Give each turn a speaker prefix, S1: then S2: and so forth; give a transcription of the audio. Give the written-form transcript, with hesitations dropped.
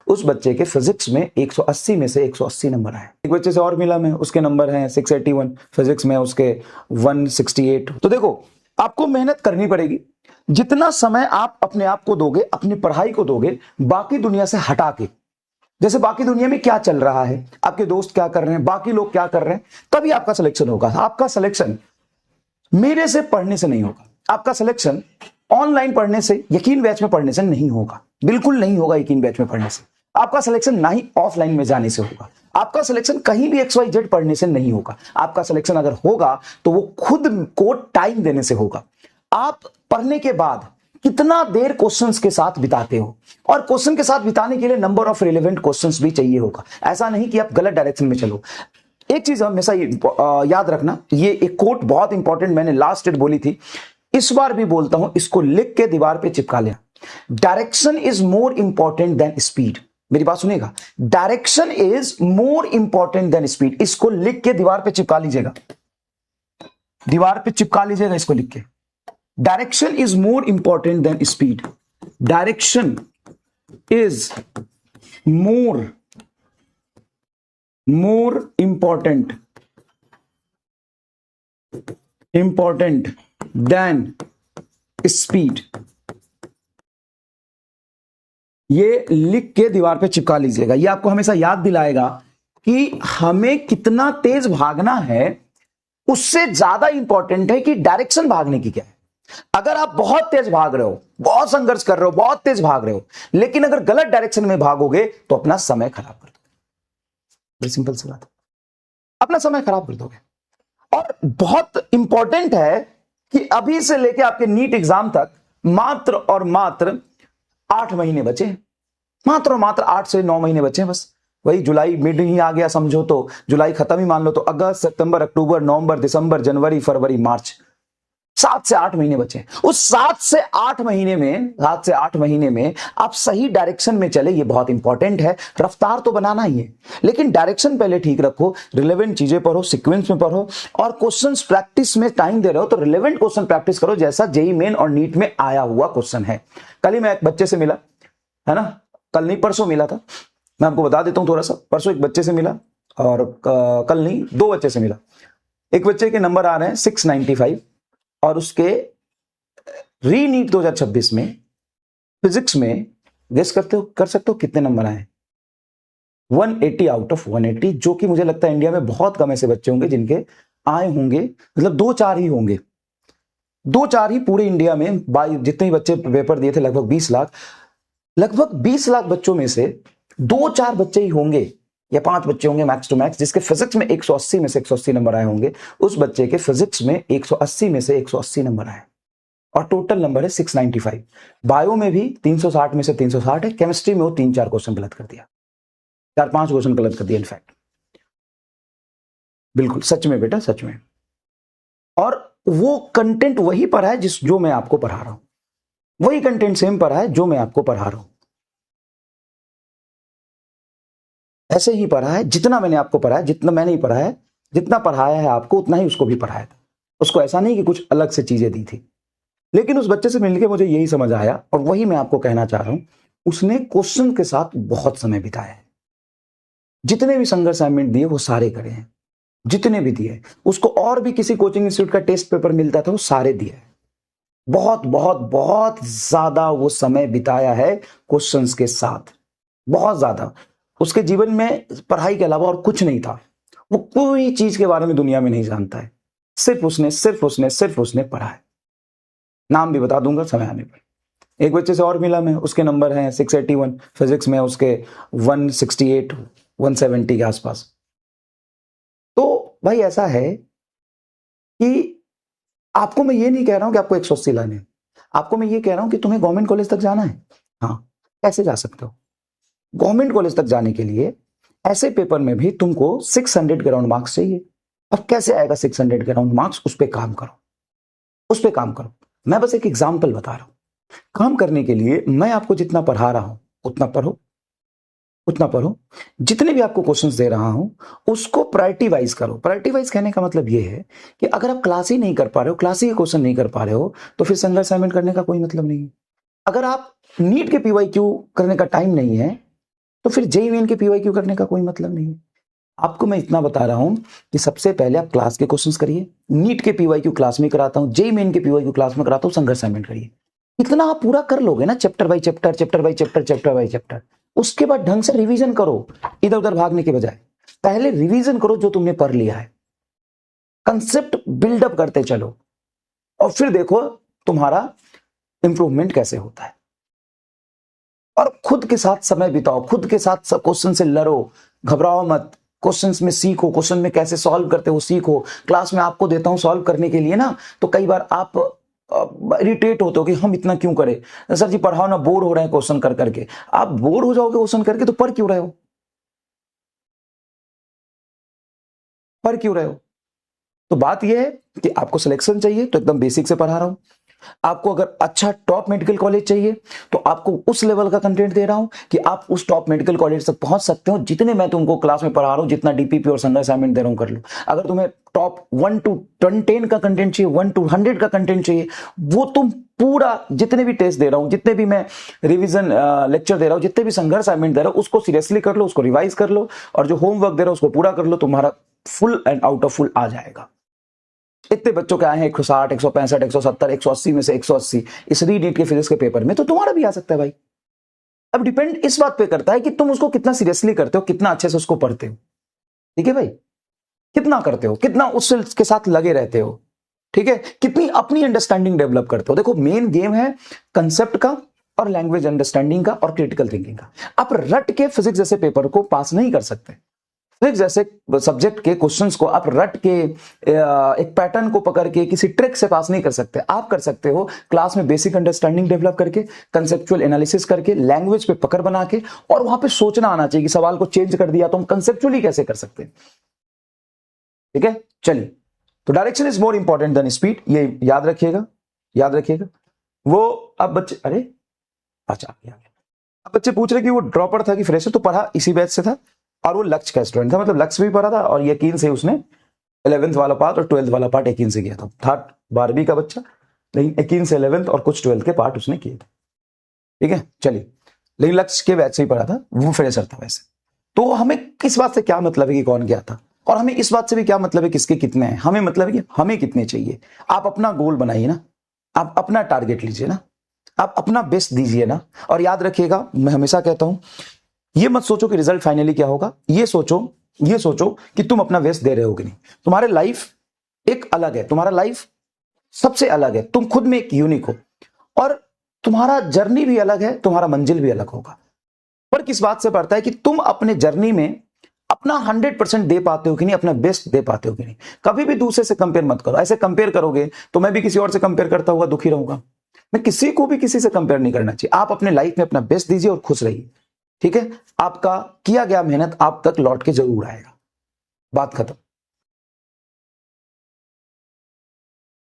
S1: उस बच्चे के फिजिक्स में 180 में से 180 नंबर आए। एक बच्चे से और मिला मैं, उसके नंबर हैं 681, फिजिक्स में उसके 168। तो देखो आपको मेहनत करनी पड़ेगी। जितना समय आप अपने आप को दोगे, अपनी पढ़ाई को दोगे, बाकी दुनिया से हटा के, जैसे बाकी दुनिया में क्या चल रहा है, आपके दोस्त क्या कर रहे हैं, बाकी लोग क्या कर रहे हैं, तभी आपका सिलेक्शन होगा। आपका सिलेक्शन मेरे से पढ़ने से नहीं होगा, आपका सिलेक्शन ऑनलाइन पढ़ने से, यकीन बैच में पढ़ने से नहीं होगा, बिल्कुल नहीं होगा। यकीन बैच में पढ़ने से आपका सिलेक्शन ना ही ऑफलाइन में जाने से होगा। आपका सिलेक्शन कहीं भी XYZ पढ़ने से नहीं होगा। आपका सिलेक्शन अगर होगा तो वो खुद को टाइम देने से होगा। आप पढ़ने के बाद कितना देर क्वेश्चंस के साथ बिताते हो, और क्वेश्चन के साथ बिताने के लिए नंबर ऑफ रिलेवेंट क्वेश्चंस भी चाहिए होगा। ऐसा नहीं कि आप गलत डायरेक्शन में चलो। एक चीज हमेशा याद रखना, ये एक कोट बहुत इंपॉर्टेंट मैंने लास्ट डेट बोली थी, इस बार भी बोलता हूं, इसको लिख के दीवार पे चिपका लें। Direction is more important than speed. मेरी बात सुनेगा, direction is more important than speed. इसको लिख के दीवार पे चिपका लीजिएगा, दीवार पे चिपका लीजिएगा इसको लिख के। Direction is more important than speed. Direction is more important than speed. ये लिख के दीवार पे चिपका लीजिएगा। ये आपको हमेशा याद दिलाएगा कि हमें कितना तेज भागना है, उससे ज्यादा इंपॉर्टेंट है कि डायरेक्शन भागने की क्या है। अगर आप बहुत तेज भाग रहे हो, बहुत संघर्ष कर रहे हो, बहुत तेज भाग रहे हो, लेकिन अगर गलत डायरेक्शन में भागोगे तो अपना समय खराब कर दोगे। बड़ी सिंपल सी बात, अपना समय खराब कर दोगे। और बहुत इंपॉर्टेंट है कि अभी से लेके आपके नीट एग्जाम तक मात्र और मात्र 8 महीने बचे, मात्र और मात्र 8 से 9 महीने बचे हैं बस। वही जुलाई मिड ही आ गया समझो, तो जुलाई खत्म ही मान लो, तो अगस्त, सितंबर, अक्टूबर, नवंबर, दिसंबर, जनवरी, फरवरी, मार्च, 7 से 8 महीने बचे। उस 7 से 8 महीने में आप सही डायरेक्शन में चले, ये बहुत इंपॉर्टेंट है। रफ्तार तो बनाना ही है, लेकिन डायरेक्शन पहले ठीक रखो, रिलेवेंट चीजें पढ़ो, सीक्वेंस में पढ़ो, और क्वेश्चंस प्रैक्टिस में टाइम दे रहे हो तो रिलेवेंट क्वेश्चन प्रैक्टिस करो, जैसा जेईई मेन और नीट में आया हुआ क्वेश्चन है। कल ही मैं एक बच्चे से मिला, है ना, कल नहीं परसों मिला था, मैं आपको बता देता हूं थोड़ा सा। परसों एक बच्चे से मिला, और कल नहीं 2 बच्चे से मिला। एक बच्चे के नंबर आ रहे हैं 695, और उसके री नीट 2026 में फिजिक्स में गेस कर सकते हो कितने नंबर आए? 180 आउट ऑफ 180, जो कि मुझे लगता है इंडिया में बहुत कम ऐसे बच्चे होंगे जिनके आए होंगे, मतलब 2-4 ही होंगे, 2-4 ही पूरे इंडिया में। जितने बच्चे पेपर दिए थे लगभग 20 लाख बच्चों में से 2-4 बच्चे ही होंगे, या 5 बच्चे होंगे मैक्स टू मैक्स, जिसके फिजिक्स में 180 में से 180 नंबर आए होंगे। उस बच्चे के फिजिक्स में 180 में से 180 नंबर आए, और टोटल नंबर है 695। बायो में भी 360 में से 360 है। केमिस्ट्री में वो 3-4 क्वेश्चन गलत कर दिया, 4-5 क्वेश्चन गलत कर दिया इनफैक्ट। बिल्कुल सच में बेटा, सच में। और वो कंटेंट वही पढ़ा है जो मैं आपको पढ़ा रहा हूं, वही कंटेंट सेम पढ़ा है जो मैं आपको पढ़ा रहा हूं, ऐसे ही पढ़ा है जितना मैंने आपको पढ़ाया। जितना मैंने ही पढ़ा है, जितना पढ़ाया है आपको, उतना ही उसको भी पढ़ाया था। उसको ऐसा नहीं कि कुछ अलग से चीजें दी थी। लेकिन उस बच्चे से मिलकर मुझे यही समझ आया, और वही मैं आपको कहना चाह रहा हूं, उसने क्वेश्चन के साथ बहुत समय बिताया है। जितने भी संघर्ष असाइनमेंट दिए वो सारे करे हैं, जितने भी दिए। उसको और भी किसी कोचिंग इंस्टीट्यूट का टेस्ट पेपर मिलता था, वो सारे दिए। बहुत बहुत बहुत ज्यादा वो समय बिताया है क्वेश्चंस के साथ, बहुत ज्यादा। उसके जीवन में पढ़ाई के अलावा और कुछ नहीं था। वो कोई चीज के बारे में दुनिया में नहीं जानता है, सिर्फ उसने पढ़ा है। नाम भी बता दूंगा समय आने पर। एक बच्चे से और मिला मैं, उसके नंबर हैं 681, फिजिक्स में उसके 168 170 के आसपास। तो भाई ऐसा है कि आपको मैं ये नहीं कह रहा हूं कि आपको 180 लाने हैं, आपको मैं ये कह रहा हूं कि तुम्हें गवर्नमेंट कॉलेज तक जाना है। हाँ, कैसे जा सकते हो? गवर्नमेंट कॉलेज तक जाने के लिए ऐसे पेपर में भी तुमको 600 के अराउंड मार्क्स चाहिए। अब कैसे आएगा 600 के अराउंड मार्क्स? उस पर काम करो, मैं बस एक एग्जाम्पल बता रहा हूं। काम करने के लिए मैं आपको जितना पढ़ा रहा हूं उतना पढ़ो, जितने भी आपको क्वेश्चंस दे रहा हूं उसको प्रायोरिटी वाइज करो। प्रायोरिटी वाइज कहने का मतलब यह है कि अगर आप क्लास ही नहीं कर पा रहे हो, क्लास ही क्वेश्चन नहीं कर पा रहे हो, तो फिर संघर्ष असाइनमेंट करने का कोई मतलब नहीं है। अगर आप नीट के PYQ करने का टाइम नहीं है, तो फिर जेईई मेन के पीवाईक्यू करने का कोई मतलब नहीं है। आपको मैं इतना बता रहा हूं कि सबसे पहले आप क्लास के क्वेश्चंस करिए, नीट के पीवाईक्यू क्लास में कराता हूं, जेईई मेन के पीवाईक्यू क्लास में कराता हूं, संघर्ष असाइनमेंट करिए। इतना आप पूरा कर लोगे ना, chapter by chapter, chapter by chapter, chapter by chapter, उसके बाद ढंग से रिवीजन करो, इधर उधर भागने के बजाय पहले रिवीजन करो जो तुमने पढ़ लिया है, कंसेप्ट बिल्डअप करते चलो और फिर देखो तुम्हारा इंप्रूवमेंट कैसे होता है। और खुद के साथ समय बिताओ, खुद के साथ क्वेश्चन से लड़ो, घबराओ मत, क्वेश्चंस में सीखो, क्वेश्चन में कैसे सॉल्व करते हो सीखो। क्लास में आपको देता हूं सॉल्व करने के लिए ना, तो कई बार आप इरिटेट होते हो कि हम इतना क्यों करें, सर जी पढ़ाओ ना, बोर हो रहे हैं क्वेश्चन कर करके। आप बोर हो जाओगे क्वेश्चन करके तो पढ़ क्यों रहे हो, पढ़ क्यों रहे हो? तो बात यह है कि आपको सिलेक्शन चाहिए तो एकदम बेसिक से पढ़ा रहा हूं। आपको अगर अच्छा टॉप मेडिकल कॉलेज चाहिए तो आपको उस लेवल का कंटेंट दे रहा हूं कि आप उस टॉप मेडिकल कॉलेज तक पहुंच सकते हो, जितने मैं तुमको क्लास में पढ़ा रहा हूं, जितना डीपीपी और संघर्ष असाइनमेंट दे रहा हूं कर लो। अगर तुम्हें टॉप 1 to 10 का कंटेंट चाहिए, 1 to 100 का कंटेंट चाहिए, वो तुम पूरा जितने भी टेस्ट दे रहा हूं, जितने भी मैं रिवीजन लेक्चर दे रहा हूं, जितने भी संघर्ष असाइनमेंट दे रहा हूं, उसको सीरियसली कर लो, उसको रिवाइज कर लो, और जो होमवर्क दे रहा हूं उसको पूरा कर लो, तुम्हारा full and out of full आ जाएगा। इतने बच्चों के आए हैं 160, 165, 170, 180 में से 180 इस रीनीट के फिजिक्स के पेपर में, तो तुम्हारा भी आ सकता है भाई। अब डिपेंड इस बात पे करता है कि तुम उसको कितना सीरियसली करते हो, कितना अच्छे से उसको पढ़ते हो। ठीक है भाई, कितना करते हो, कितना उसके साथ लगे रहते हो, ठीक है, कितनी अपनी अंडरस्टैंडिंग डेवलप करते हो। देखो मेन गेम है कंसेप्ट का और लैंग्वेज अंडरस्टैंडिंग का और क्रिटिकल थिंकिंग का। आप रट के फिजिक्स जैसे पेपर को पास नहीं कर सकते। फिजिक्स जैसे सब्जेक्ट के क्वेश्चंस को आप रट के एक पैटर्न को पकड़ के किसी ट्रिक से पास नहीं कर सकते। आप कर सकते हो क्लास में बेसिक अंडरस्टैंडिंग डेवलप करके, कंसेप्चुअल एनालिसिस करके, लैंग्वेज पे पकड़ बना के, और वहां पे सोचना आना चाहिए कि सवाल को चेंज कर दिया तो हम कंसेप्चुअली कैसे कर सकते हैं। ठीक है, चलिए, तो direction is more important than speed, ये याद रखिएगा, याद रखिएगा। वो अब बच्चे, अरे अच्छा अब बच्चे पूछ रहे कि वो ड्रॉपर था कि फ्रेशर, तो पढ़ा इसी बैच से था और वो लक्ष्य का स्टूडेंट था, मतलब लक्ष्य भी पढ़ा था और यकीन से उसने 11th वाला पार्ट और 12th वाला पार्ट यकीन से किया था 12वीं का बच्चा, लेकिन यकीन से 11th और कुछ 12th के पार्ट उसने किए थे। ठीक है, चलिए, लेकिन लक्ष्य के बैच से ही पढ़ा था, वो फ्रेशर था वैसे। तो हमें किस बात से क्या मतलब है कि कौन क्या था, और हमें इस बात से भी क्या मतलब है किसके कितने हैं, हमें मतलब है कि हमें कितने चाहिए। आप अपना गोल बनाइए ना, आप अपना टारगेट लीजिए ना, आप अपना बेस्ट दीजिए ना। और याद रखिएगा, मैं हमेशा कहता हूं, ये मत सोचो कि रिजल्ट फाइनली क्या होगा, ये सोचो कि तुम अपना बेस्ट दे रहे हो कि नहीं। तुम्हारे लाइफ एक अलग है, तुम्हारा लाइफ सबसे अलग है, तुम खुद में एक यूनिक हो, और तुम्हारा जर्नी भी अलग है, तुम्हारा मंजिल भी अलग होगा। पर किस बात से पड़ता है कि तुम अपने जर्नी में अपना 100% दे पाते हो कि नहीं, अपना बेस्ट दे पाते हो कि नहीं। कभी भी दूसरे से कंपेयर मत करो, ऐसे कंपेयर करोगे तो मैं भी किसी और से कंपेयर करता हुआ दुखी रहूंगा। मैं किसी को भी किसी से कंपेयर नहीं करना चाहिए। आप अपने लाइफ में अपना बेस्ट दीजिए और खुश रहिए। ठीक है, आपका किया गया मेहनत आप तक लौट के जरूर आएगा। बात खत्म।